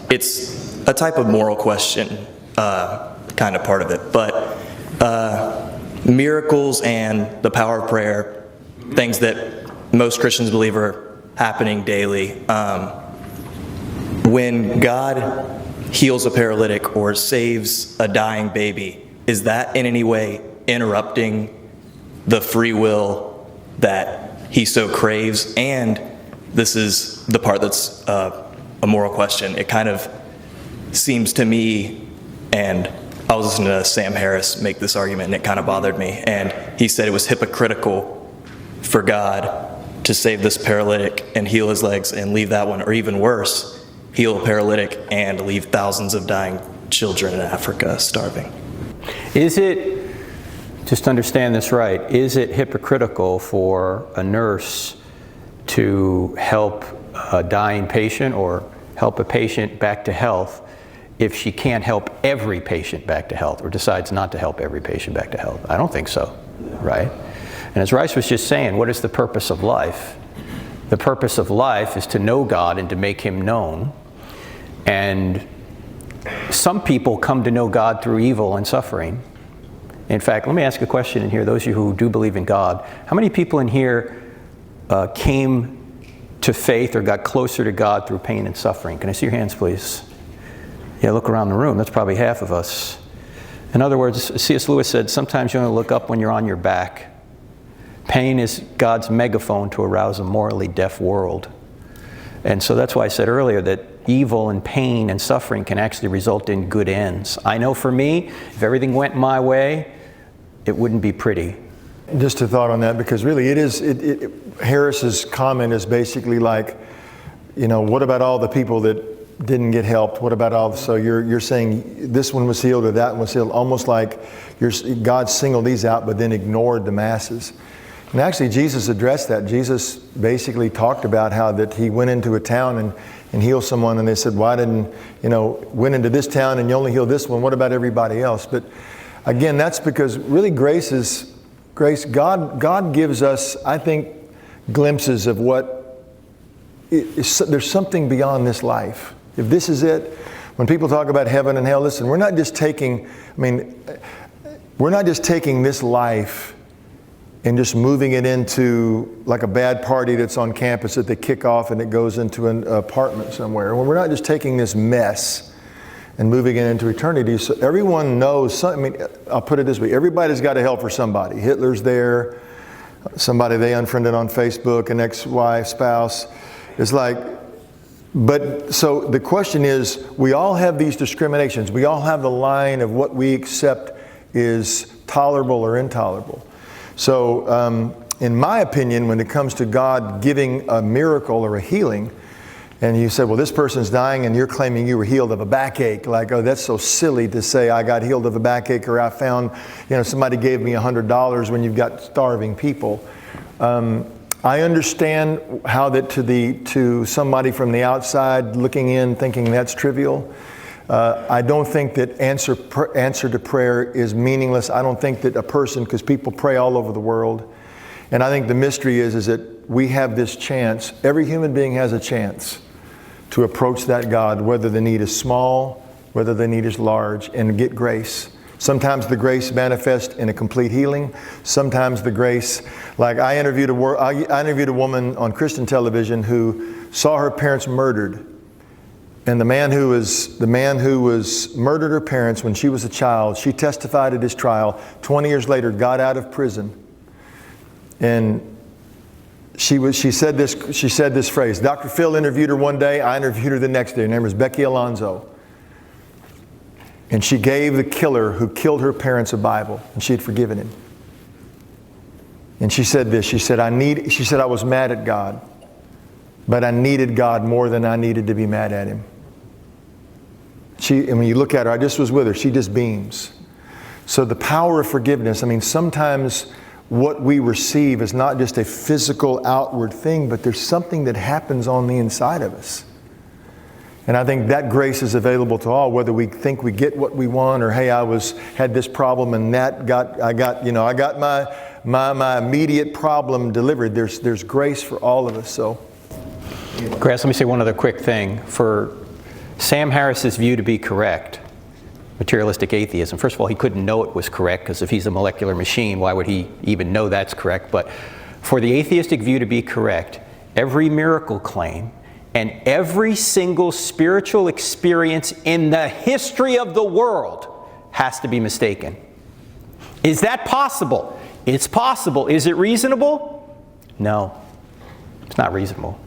it's a type of moral question, kind of part of it. But miracles and the power of prayer, things that most Christians believe are happening daily. When God heals a paralytic or saves a dying baby, is that in any way interrupting the free will that he so craves? And this is the part that's a moral question. It kind of seems to me, and I was listening to Sam Harris make this argument, and it kind of bothered me. And he said it was hypocritical for God to save this paralytic and heal his legs and leave that one, or even worse, heal a paralytic and leave thousands of dying children in Africa starving. Is it, just to understand this right, is it hypocritical for a nurse to help a dying patient or help a patient back to health if she can't help every patient back to health, or decides not to help every patient back to health? I don't think so, right? And as Rice was just saying, what is the purpose of life? The purpose of life is to know God and to make him known. And some people come to know God through evil and suffering. In fact, let me ask a question in here. Those of you who do believe in God, how many people in here came to faith or got closer to God through pain and suffering? Can I see your hands, please? Yeah, look around the room. That's probably half of us. In other words, C.S. Lewis said, sometimes you only look up when you're on your back. Pain is God's megaphone to arouse a morally deaf world. And so that's why I said earlier that evil and pain and suffering can actually result in good ends. I know for me, if everything went my way, it wouldn't be pretty. Just a thought on that, because really Harris's comment is basically like, you know, what about all the people that didn't get helped? What about all, so you're saying this one was healed or that one was healed, almost like God singled these out but then ignored the masses. And actually Jesus addressed that. Jesus basically talked about how that he went into a town and healed someone, and they said, why didn't, went into this town and you only healed this one, what about everybody else? But again, that's because really grace. God gives us, I think, glimpses of what there's something beyond this life. If this is it, when people talk about heaven and hell, listen, we're not just taking this life and just moving it into like a bad party that's on campus that they kick off and it goes into an apartment somewhere. We're not just taking this mess and moving it into eternity. So everyone knows, I'll put it this way, everybody's got a hell for somebody. Hitler's there, somebody they unfriended on Facebook, an ex-wife, spouse. It's like, but so the question is, we all have these discriminations. We all have the line of what we accept is tolerable or intolerable. So in my opinion, when it comes to God giving a miracle or a healing, and you said, well, this person's dying and you're claiming you were healed of a backache. Like, oh, that's so silly to say I got healed of a backache, or I found, somebody gave me $100 when you've got starving people. I understand how that to somebody from the outside looking in thinking that's trivial. I don't think that answer to prayer is meaningless. I don't think that a person, because people pray all over the world. And I think the mystery is that we have this chance. Every human being has a chance to approach that God, whether the need is small, whether the need is large, and get grace. Sometimes the grace manifests in a complete healing. Sometimes the grace, like I interviewed a woman on Christian television who saw her parents murdered. And the man who was murdered her parents when she was a child, she testified at his trial, 20 years later got out of prison. And she said this phrase. Dr. Phil interviewed her one day, I interviewed her the next day. Her name was Becky Alonzo. And she gave the killer who killed her parents a Bible, and she had forgiven him. And she said this, she said, I was mad at God, but I needed God more than I needed to be mad at him. And when you look at her, I just was with her, she just beams. So the power of forgiveness, sometimes what we receive is not just a physical outward thing, but there's something that happens on the inside of us. And I think that grace is available to all, whether we think we get what we want, or hey, had this problem and I got my immediate problem delivered. There's grace for all of us. So, Grass, let me say one other quick thing. For Sam Harris's view to be correct, materialistic atheism, first of all, he couldn't know it was correct, because if he's a molecular machine, why would he even know that's correct? But for the atheistic view to be correct, every miracle claim and every single spiritual experience in the history of the world has to be mistaken. Is that possible? It's possible. Is it reasonable? No, it's not reasonable.